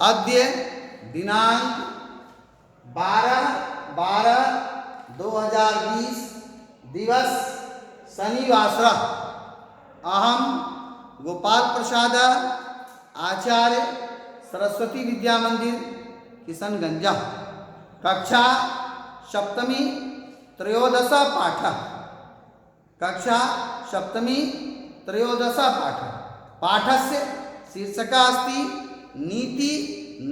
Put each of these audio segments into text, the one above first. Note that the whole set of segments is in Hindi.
अद्य दिनांक 12/12/2020 दिवस शनिवासरः अहम गोपाल प्रसाद आचार्य सरस्वती विद्या मंदिर किशनगंज कक्षा सप्तमी त्रयोदश पाठ पाठस्य शीर्षकः अस्ति नीति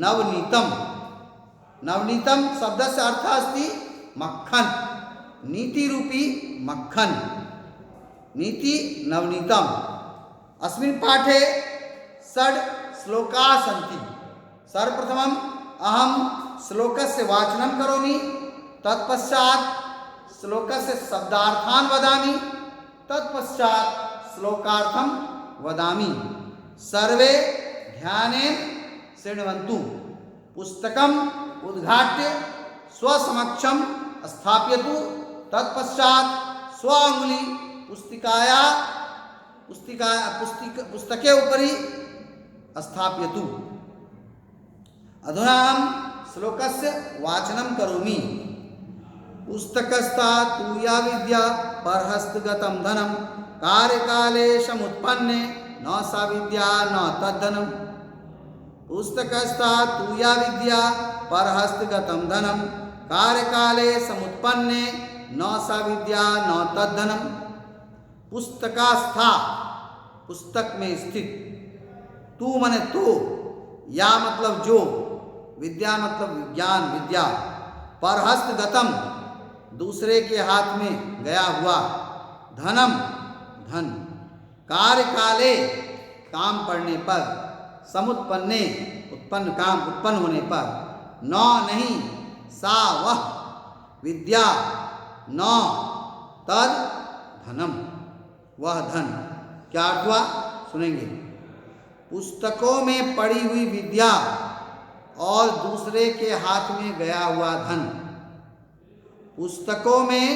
नवनीतम। नवनीतम शब्दस्य अर्थः अस्ति मक्खन, नीति रूपी मक्खन, नीति नवनीतम। अस्मिन् पाठे षड् श्लोकाः सन्ति। सर्वप्रथमम् अहं श्लोकस्य वाचनं करोमि, तत्पश्चात् श्लोकस्य शब्दार्थान् वदामि, तत्पश्चात् श्लोकार्थं वदामि। सर्वे ध्यानेन शृण्वन्तु। पुस्तकम् उद्घाट्य स्वसमक्षं स्थापयतु, तत्पश्चात् स्वांगुली पुस्तके उपरि स्थापयतु। अधुना अहं श्लोकस्य वाचनं करोमि। पुस्तकस्था तु या विद्या परहस्तगतं धनं कार्यकाले समुत्पन्ने न सा विद्या न तद्धनं। पुस्तकस्था तु या विद्या परहस्तगतं धनं कार्यकाले समुत्पन्ने न सा विद्या न तद्धनं। पुस्तकास्था पुस्तक में स्थित, तू माने तो, या मतलब जो, विद्या मतलब विज्ञान विद्या, परहस्तगतम दूसरे के हाथ में गया हुआ, धनम धन, कार्यकाले काम पड़ने पर, समुत्पन्ने उत्पन्न काम उत्पन्न होने पर, न नहीं सा वह विद्या, न तद धनम वह धन। क्या अर्थ हुआ सुनेंगे। पुस्तकों में पड़ी हुई विद्या और दूसरे के हाथ में गया हुआ धन। पुस्तकों में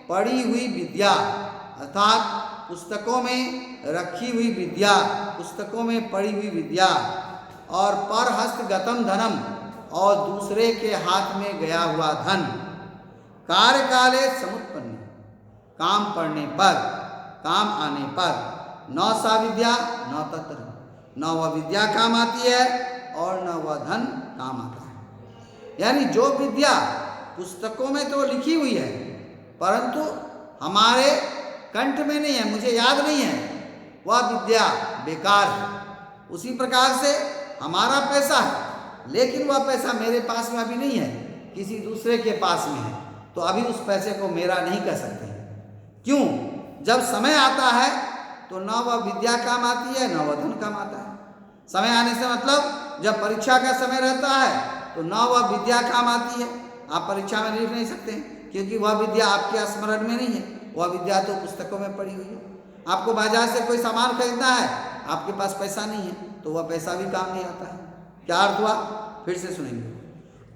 पड़ी हुई विद्या अर्थात पुस्तकों में रखी हुई विद्या, पुस्तकों में पड़ी हुई विद्या और परहस्तगतम धनम और दूसरे के हाथ में गया हुआ धन। कार्यकाले समुत्पन्न काम पड़ने पर, काम आने पर, न सा विद्या न तत्र, न वह विद्या काम आती है और न वह धन काम आता है। यानी जो विद्या पुस्तकों में तो लिखी हुई है परंतु हमारे कंठ में नहीं है, मुझे याद नहीं है, वह विद्या बेकार है। उसी प्रकार से हमारा पैसा है लेकिन वह पैसा मेरे पास में अभी नहीं है, किसी दूसरे के पास में है, तो अभी उस पैसे को मेरा नहीं कह सकते। क्यों? जब समय आता है तो न वह विद्या काम आती है न वह धन काम आता है। समय आने से मतलब जब परीक्षा का समय रहता है तो न वह विद्या काम आती है, आप परीक्षा में लिख नहीं सकते क्योंकि वह विद्या आपके स्मरण में नहीं है, वह विद्या तो पुस्तकों में पड़ी हुई है। आपको बाजार से कोई सामान खरीदना है, आपके पास पैसा नहीं है तो वह पैसा भी काम नहीं आता है। क्या अर्थ हुआ? फिर से सुनेंगे।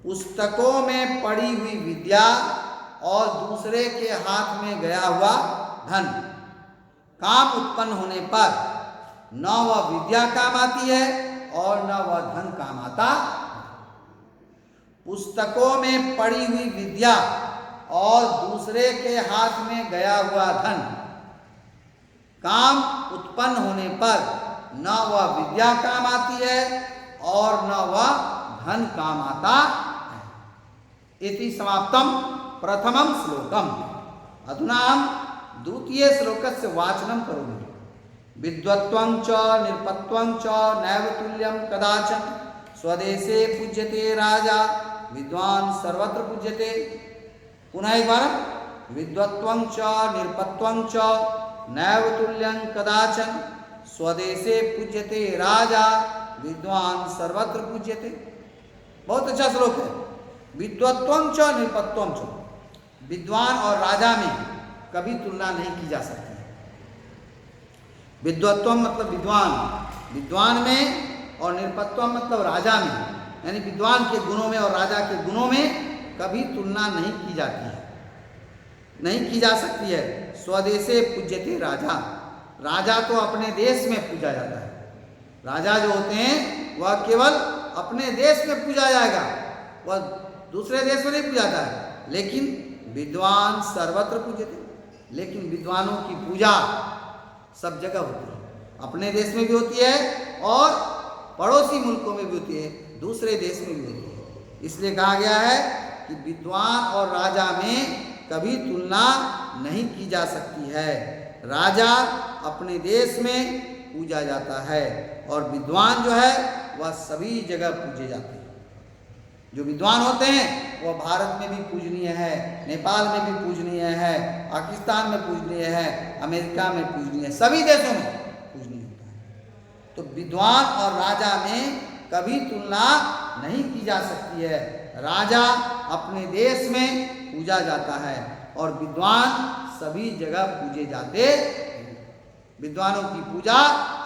पुस्तकों में पड़ी हुई विद्या और दूसरे के हाथ में गया हुआ धन, काम उत्पन्न होने पर न वह विद्या काम आती है और न वह धन काम आता। पुस्तकों में पड़ी हुई विद्या और दूसरे के हाथ में गया हुआ धन, काम उत्पन्न होने पर न वह विद्या काम आती है और न वह धन काम आता है। इति समाप्तम प्रथमं श्लोकम। अधुना हम द्वितीय श्लोकस्य वाचनं करोमि। विद्वत्वं च निरपत्वं च नैव तुल्यं कदाचन स्वदेशे पूज्यते राजा विद्वान सर्वत्र पूज्यते। पुनः एक बार। विद्वत्वं च निरपत्वं च नैव तुल्यं कदाचन स्वदेशे पूज्यते राजा विद्वान सर्वत्र पूज्यते। बहुत अच्छा श्लोक है। विद्वत्वं च निरपत्वं च, विद्वान और राजा में कभी तुलना नहीं की जा सकती। विद्वत्वम मतलब विद्वान, विद्वान में, और निरपत्वम मतलब राजा में, यानी विद्वान के गुणों में और राजा के गुणों में कभी तुलना नहीं की जाती है, नहीं की जा सकती है। स्वदेशे पूज्यते राजा, राजा तो अपने देश में पूजा जाता है। राजा जो होते हैं वह केवल अपने देश में पूजा जाएगा, वह दूसरे देश में नहीं पूजा जाता है। लेकिन विद्वान सर्वत्र पूजते, लेकिन विद्वानों की पूजा सब जगह होती है, अपने देश में भी होती है और पड़ोसी मुल्कों में भी होती है, दूसरे देश में भी होती है। इसलिए कहा गया है कि विद्वान और राजा में कभी तुलना नहीं की जा सकती है। राजा अपने देश में पूजा जाता है और विद्वान जो है वह सभी जगह पूजे जाते हैं। जो विद्वान होते हैं वह भारत में भी पूजनीय है, नेपाल में भी पूजनीय है, पाकिस्तान में पूजनीय है, अमेरिका में पूजनीय है, सभी देशों में पूजनीय होता है। तो विद्वान और राजा में कभी तुलना नहीं की जा सकती है। राजा अपने देश में पूजा जाता है और विद्वान सभी जगह पूजे जाते हैं। विद्वानों की पूजा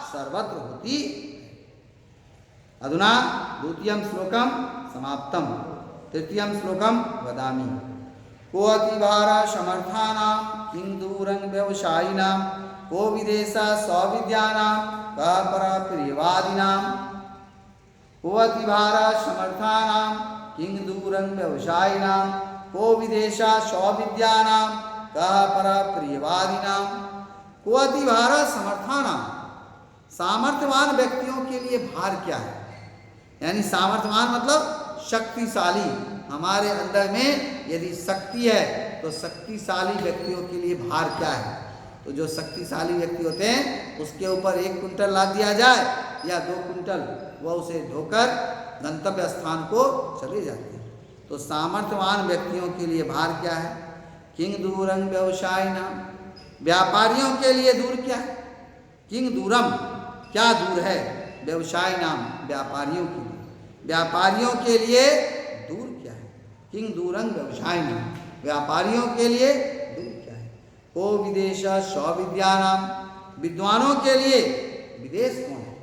सर्वत्र होती। अधुना द्वितीयं श्लोकं समाप्तम, तृतीयं श्लोकं वदामि। को अतिभार समर्थानां किं दूरं व्यवसायिनां, को विदेशा स्वविद्यानां कः परप्रियवादिनां। को अतिभार समर्थानां किं दूरं व्यवसायिनां, को विदेशा स्वविद्यानां कः परप्रियवादिनां। को अतिभार समर्थानां, सामर्थ्यवान व्यक्तियों के लिए भार क्या है? यानी सामर्थ्यवान मतलब शक्तिशाली। हमारे अंदर में यदि शक्ति है तो शक्तिशाली व्यक्तियों के लिए भार क्या है? तो जो शक्तिशाली व्यक्ति होते हैं उसके ऊपर 1 कुंटल लाद दिया जाए या 2 कुंटल, वह उसे ढोकर गंतव्य स्थान को चले जाते हैं। तो सामर्थ्यवान व्यक्तियों के लिए भार क्या है? किंग दूरं व्यवसायिनां, व्यापारियों के लिए दूर क्या है? किंग दूरम, क्या दूर है? व्यवसायिनां, व्यापारियों के लिए, व्यापारियों के लिए दूर क्या है? किंग दूरं व्यवसायिनां, व्यापारियों के लिए दूर क्या है? को विदेशा स्वविद्यानां, विद्वानों के लिए विदेश कौन है?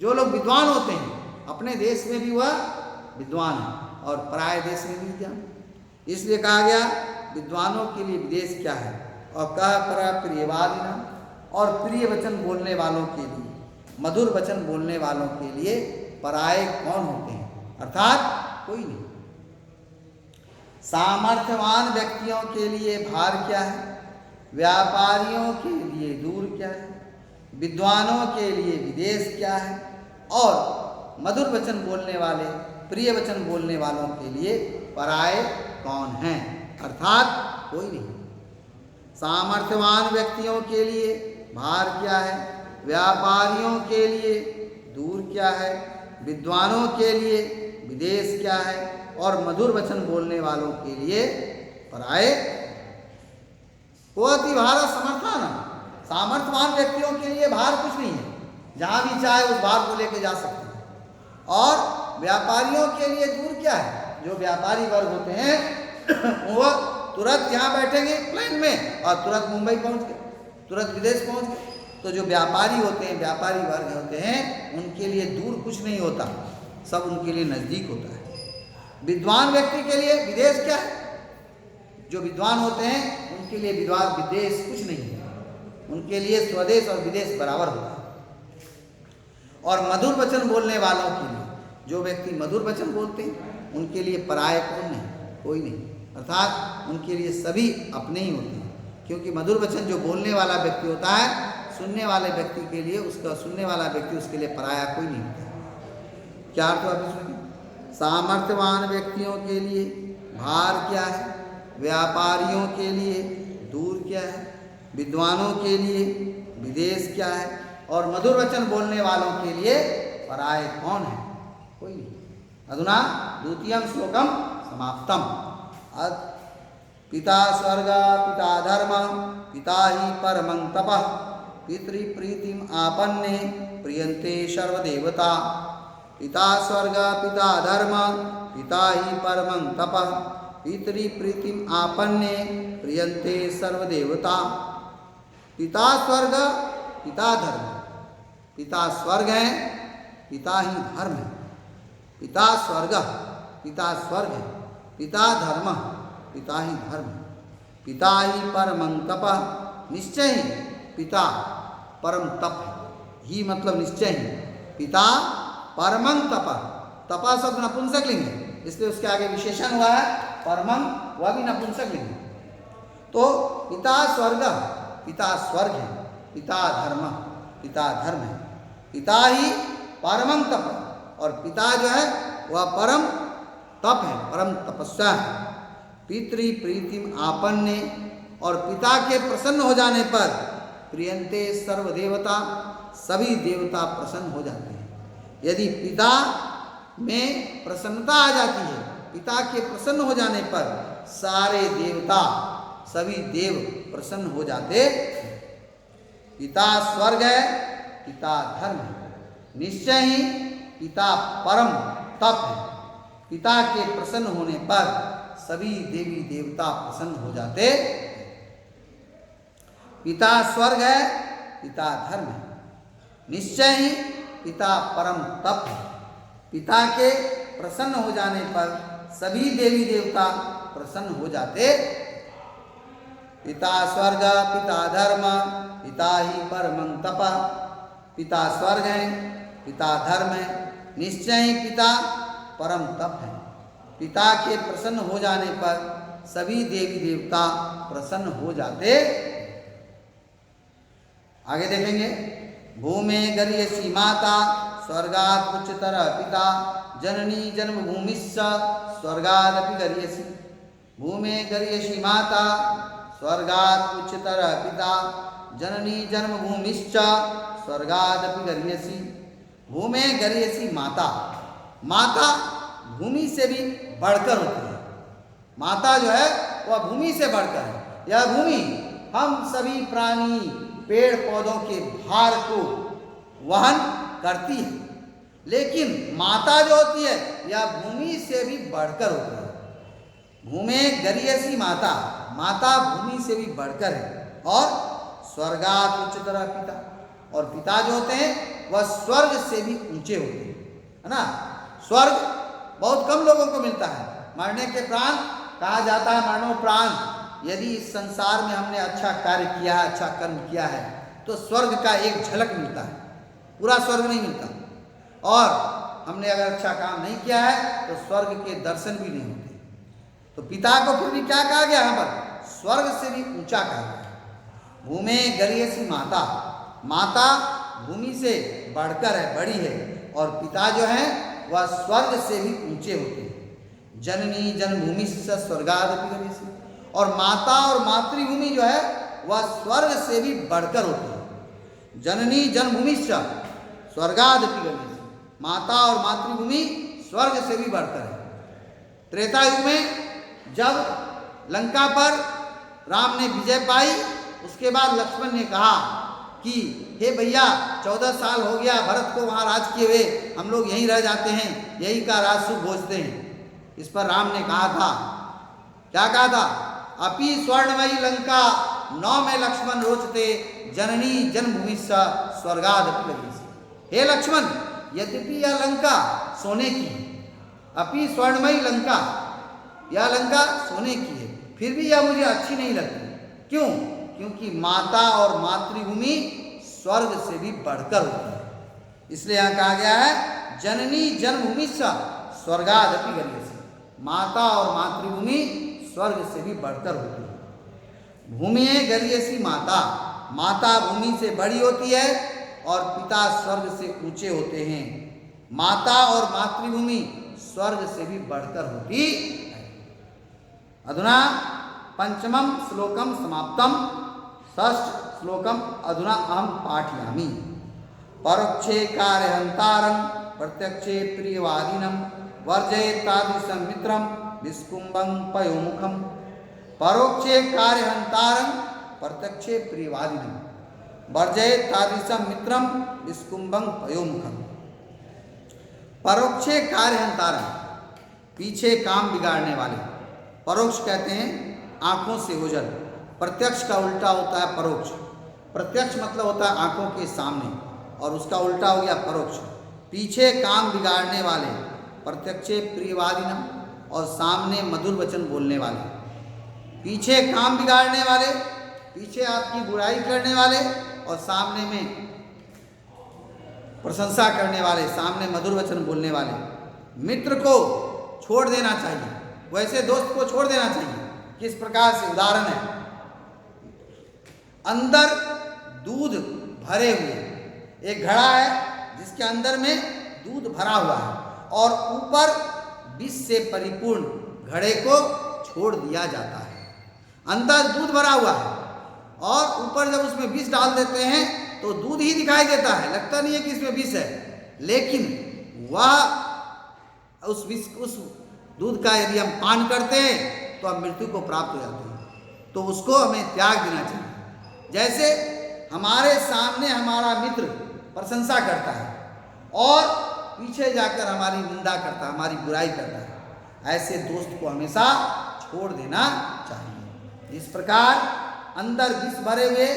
जो लोग विद्वान होते हैं अपने देश में भी वह विद्वान है और पराये देश में भी विद्वान। इसलिए कहा गया विद्वानों के लिए विदेश क्या है? और कह परप्रियवादिनां, और प्रिय वचन बोलने वालों के लिए, मधुर वचन बोलने वालों के लिए पराये कौन होते हैं? अर्थात कोई नहीं। सामर्थ्यवान व्यक्तियों के लिए भार क्या है? व्यापारियों के लिए दूर क्या है? विद्वानों के लिए विदेश क्या है? और मधुर वचन बोलने वाले, प्रिय वचन बोलने वालों के लिए पराये कौन हैं? अर्थात कोई नहीं। सामर्थ्यवान व्यक्तियों के लिए भार क्या है? व्यापारियों के लिए दूर क्या है? विद्वानों के लिए विदेश क्या है? और मधुर वचन बोलने वालों के लिए पराये। को अतिभार समर्थानां, सामर्थ्यवान व्यक्तियों के लिए भार कुछ नहीं है, जहाँ भी चाहे उस भार को लेके जा सकते हैं। और व्यापारियों के लिए दूर क्या है? जो व्यापारी वर्ग होते हैं वह तुरंत यहाँ बैठेंगे प्लेन में और तुरंत मुंबई पहुँच गए, तुरंत विदेश पहुँच गए। तो जो व्यापारी होते हैं, व्यापारी वर्ग होते हैं, उनके लिए दूर कुछ नहीं होता, सब उनके लिए नज़दीक होता है। विद्वान व्यक्ति के लिए विदेश क्या है? जो विद्वान होते हैं उनके लिए विदेश कुछ नहीं है, उनके लिए स्वदेश और विदेश बराबर होता है। और मधुर वचन बोलने वालों के लिए, जो व्यक्ति मधुर वचन बोलते हैं उनके लिए पराये कौन नहीं? कोई नहीं। अर्थात उनके लिए सभी अपने ही होते हैं, क्योंकि मधुर वचन जो बोलने वाला व्यक्ति होता है, सुनने वाले व्यक्ति के लिए, उसका सुनने वाला व्यक्ति उसके लिए पराया कोई नहीं होता। क्या अर्थ आप सुनिए? सामर्थ्यवान व्यक्तियों के लिए भार क्या है? व्यापारियों के लिए दूर क्या है? विद्वानों के लिए विदेश क्या है? और मधुर वचन बोलने वालों के लिए पराये कौन है? कोई नहीं। अधुना द्वितीयं श्लोकं समाप्तम। पिता स्वर्ग पिता धर्म पिता ही परमं तपः, पितृप्रीतिम आपन्ने प्रियन्ते सर्वदेवता। पिता स्वर्ग पिता धर्म पिता ही परमं तपः, पितृप्रीतिम आपन्ने प्रियन्ते सर्वदेवता। पिता स्वर्ग पिता धर्म, पिता स्वर्ग है, पिता ही धर्म है। पिता स्वर्ग, पिता स्वर्ग है, पिता धर्म, पिता ही धर्म। पिता ही परमं तपः, निश्चय ही पिता परम तप है। ही मतलब निश्चय ही पिता परमं तपः, तपा शब्द नपुंसक लिंग है, इसलिए उसके आगे विशेषण हुआ है परमं, वह भी नपुंसक लिंग है। तो पिता स्वर्ग, पिता स्वर्ग है, पिता धर्म, पिता धर्म है, पिता ही परमं तप, और पिता जो है वह परम तप है, परम तपस्या है। पितृ प्रीतिम आपन्ने, और पिता के प्रसन्न हो जाने पर प्रियंते सर्व देवता, सभी देवता प्रसन्न हो जाते हैं। यदि पिता में प्रसन्नता आ जाती है, पिता के प्रसन्न हो जाने पर सारे देवता, सभी देव प्रसन्न हो जाते हैं। पिता स्वर्ग है, पिता धर्म है, निश्चय ही पिता परम तप है। पिता के प्रसन्न होने पर सभी देवी देवता प्रसन्न हो जाते। पिता स्वर्ग है, पिता धर्म है, निश्चय ही पिता परम तप है। पिता के प्रसन्न हो जाने पर सभी देवी देवता प्रसन्न हो जाते। पिता स्वर्ग, पिता धर्म, पिता ही परमं तप। पिता स्वर्ग है, पिता धर्म है, निश्चय ही पिता परम तप है। पिता के प्रसन्न हो जाने पर सभी देवी देवता प्रसन्न हो जाते। आगे देखेंगे, भूमे गर्यसी माता स्वर्गात् उच्चतर पिता, जननी जन्मभूमिश्च स्वर्गादपि गर्यसी। भूमे गर्यसी माता स्वर्गात् उच्चतर पिता, जननी जन्मभूमिश्च स्वर्गादपि गर्यसी। भूमे गर्यसी माता, माता भूमि से भी बढ़कर होती है। माता जो है वह भूमि से बढ़कर है। यह भूमि हम सभी प्राणी पेड़ पौधों के भार को वहन करती है, लेकिन माता जो होती है यह भूमि से भी बढ़कर होती है। भूमे गर्यसी माता, माता भूमि से भी बढ़कर है। और स्वर्गात् उच्चतर पिता, और पिता जो होते हैं वह स्वर्ग से भी ऊंचे होते हैं, है ना। स्वर्ग बहुत कम लोगों को मिलता है। मरने के प्राण कहा जाता है मरणोपरांत। यदि इस संसार में हमने अच्छा कार्य किया है, अच्छा कर्म किया है, तो स्वर्ग का एक झलक मिलता है, पूरा स्वर्ग नहीं मिलता। और हमने अगर अच्छा काम नहीं किया है तो स्वर्ग के दर्शन भी नहीं होते। तो पिता को फिर भी क्या कहा गया यहाँ पर? स्वर्ग से भी ऊंचा कहा गया। भूमे गर्यसी माता, माता भूमि से बढ़कर है, बड़ी है। और पिता जो है वह स्वर्ग से भी ऊंचे होते हैं। जननी जन्मभूमि से स्वर्गादपि गर्यसी, और माता और मातृभूमि जो है वह स्वर्ग से भी बढ़कर होती है। जननी जन्मभूमि से स्वर्गादपि गर्यसी, माता और मातृभूमि स्वर्ग से भी बढ़कर है। त्रेता युग में जब लंका पर राम ने विजय पाई, उसके बाद लक्ष्मण ने कहा कि हे भैया 14 साल हो गया भरत को वहाँ राज किए हुए, हम लोग यहीं रह जाते हैं, यहीं का राज सुख भोजते हैं। इस पर राम ने कहा था, क्या कहा था? अपि स्वर्णमयी लंका नौ में लक्ष्मण रोचते, जननी जन्मभूमि स्वर्गादपि गर्यसी। हे लक्ष्मण, यद्यपि यह लंका सोने की है, अपि स्वर्णमयी लंका, यह लंका सोने की है, फिर भी यह मुझे अच्छी नहीं लगती। क्यों? क्योंकि माता और मातृभूमि स्वर्ग से भी बढ़कर होती है। इसलिए यहाँ कहा गया है जननी जन्मभूमि स्वर्गादपि गर्यसी, माता और मातृभूमि स्वर्ग से भी बढ़कर होती है। भूमि गर्यसी माता, माता भूमि से बड़ी होती है और पिता स्वर्ग से ऊंचे होते हैं। माता और मातृभूमि स्वर्ग से भी बढ़कर होती है। अधुना पंचमम श्लोकम समाप्तम, षष्ठ श्लोकम अधुना अहम पाठयामि। परोक्षे कार्यहंतारं प्रत्यक्षे प्रियवादिनं वर्जयेत् तादृशं मित्रं निष्कुम्भं पयोमुखम्। परोक्षे कार्यहंतारं प्रत्यक्षे प्रियवादिनं वर्जयेत् तादृशं मित्रं निष्कुम्भं पयोमुखम्। परोक्षे कार्यहंतारं, पीछे काम बिगाड़ने वाले। परोक्ष कहते हैं आंखों से ओझल। प्रत्यक्ष का उल्टा होता है परोक्ष। प्रत्यक्ष मतलब होता है आंखों के सामने, और उसका उल्टा हो गया परोक्ष। पीछे काम बिगाड़ने वाले, प्रत्यक्षे प्रियवादिनम, और सामने मधुर वचन बोलने वाले। पीछे काम बिगाड़ने वाले, पीछे आपकी बुराई करने वाले, और सामने में प्रशंसा करने वाले, सामने मधुर वचन बोलने वाले। मित्र को छोड़ देना चाहिए, वैसे दोस्त को छोड़ देना चाहिए। किस प्रकार से? उदाहरण है, अंदर दूध भरे हुए एक घड़ा है जिसके अंदर में दूध भरा हुआ है और ऊपर विष से परिपूर्ण घड़े को छोड़ दिया जाता है। अंदर दूध भरा हुआ है और ऊपर जब उसमें विष डाल देते हैं तो दूध ही दिखाई देता है, लगता नहीं है कि इसमें विष है, लेकिन वह उस दूध का यदि हम पान करते हैं तो हम मृत्यु को प्राप्त हो जाते हैं। तो उसको हमें त्याग देना चाहिए। जैसे हमारे सामने हमारा मित्र प्रशंसा करता है और पीछे जाकर हमारी निंदा करता है, हमारी बुराई करता है, ऐसे दोस्त को हमेशा छोड़ देना चाहिए। इस प्रकार अंदर विष भरे हुए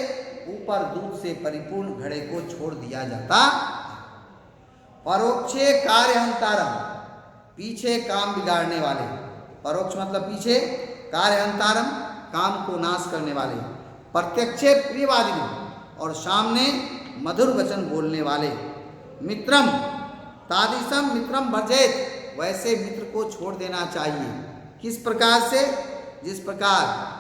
ऊपर दूध से परिपूर्ण घड़े को छोड़ दिया जाता। परोक्षे कार्यहंतारम, पीछे काम बिगाड़ने वाले। परोक्ष मतलब पीछे, कार्यहंतारम काम को नाश करने वाले। प्रत्यक्षे प्रियवादिनी, और सामने मधुर वचन बोलने वाले। मित्रम तादिशम मित्रम वर्जेत, वैसे मित्र को छोड़ देना चाहिए। किस प्रकार से? जिस प्रकार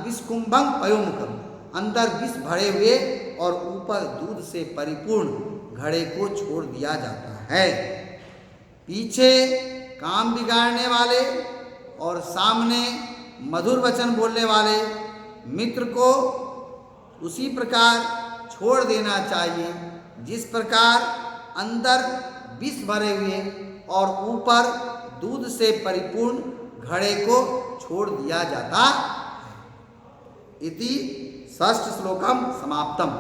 विषकुंभं पयोमुखम, अंदर विष भरे हुए और ऊपर दूध से परिपूर्ण घड़े को छोड़ दिया जाता है। पीछे काम बिगाड़ने वाले और सामने मधुर वचन बोलने वाले मित्र को उसी प्रकार छोड़ देना चाहिए जिस प्रकार अंदर विष भरे हुए और ऊपर दूध से परिपूर्ण घड़े को छोड़ दिया जाता है। इति षष्ठ श्लोकम समाप्तम।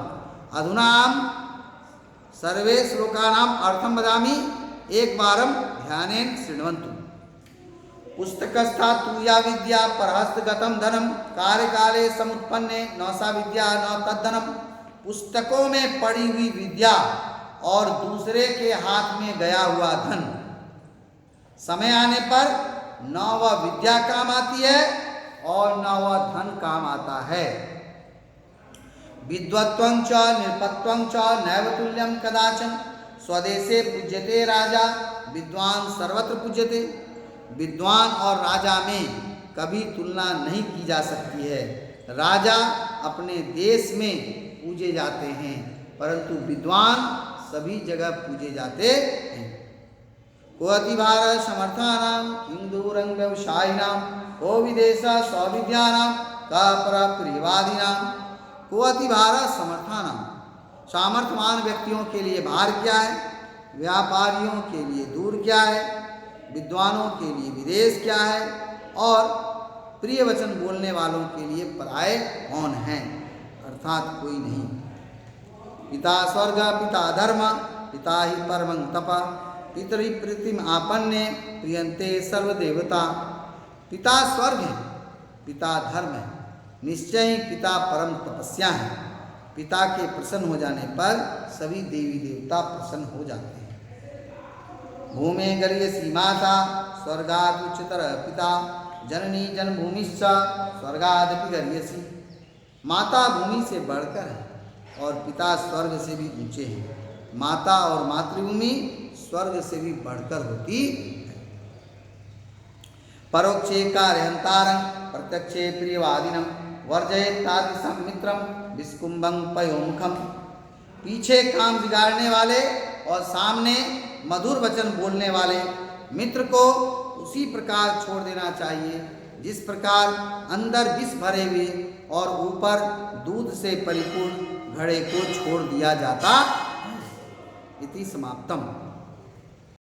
अधुना सर्वे श्लोकानाम अर्थम वदामि, एक बारम ध्यानेन शृण्वन्तु। पुस्तकस्था तु या विद्या परहस्तगतं धनम, कार्यकाले समुत्पन्ने न सा विद्या न तद्धनम। पुस्तकों में पड़ी हुई विद्या और दूसरे के हाथ में गया हुआ धन, समय आने पर न वह विद्या काम आती है और न वह धन काम आता है। विद्वत्वं च निरपत्वं च नैव तुल्यं कदाचन, स्वदेशे पूज्यते राजा विद्वान सर्वत्र पूज्यते। विद्वान और राजा में कभी तुलना नहीं की जा सकती है। राजा अपने देश में पूजे जाते हैं परंतु विद्वान सभी जगह पूजे जाते हैं। कोअति भारत समर्थानाम हिंदूरंग व्यवसायिनाम, को विदेश स्वविद्यानाम का प्रियवादिनाम। कोअति भारत समर्थानाम, सामर्थ्यवान व्यक्तियों के लिए भार क्या है, व्यापारियों के लिए दूर क्या है, विद्वानों के लिए विदेश क्या है और प्रिय वचन बोलने वालों के लिए पराये कौन हैं, अर्थात कोई नहीं। पिता स्वर्ग पिता धर्म, पिता ही परमं तप, पितरि प्रीतिम आपन्ने प्रियंते सर्वदेवता। पिता स्वर्ग है, पिता धर्म है, निश्चय ही पिता परम तपस्या है। पिता के प्रसन्न हो जाने पर सभी देवी देवता प्रसन्न हो जाते हैं। भूमे गरीयसी माता स्वर्गाद उच्चतर पिता, जननी जन्मभूमिश्च स्वर्गादपि गरीयसी। माता भूमि से बढ़कर है और पिता स्वर्ग से भी ऊंचे हैं। माता और मातृभूमि स्वर्ग से भी बढ़कर होती है। परोक्षे कार्यहंतारं प्रत्यक्षे प्रियवादिनम, वर्जयेत् तादृशं मित्रं विष्कुंभं पयोमुखम। पीछे काम बिगाड़ने वाले और सामने मधुर वचन बोलने वाले मित्र को उसी प्रकार छोड़ देना चाहिए जिस प्रकार अंदर विष भरे हुए और ऊपर दूध से परिपूर्ण घड़े को छोड़ दिया जाता। इति समाप्तम।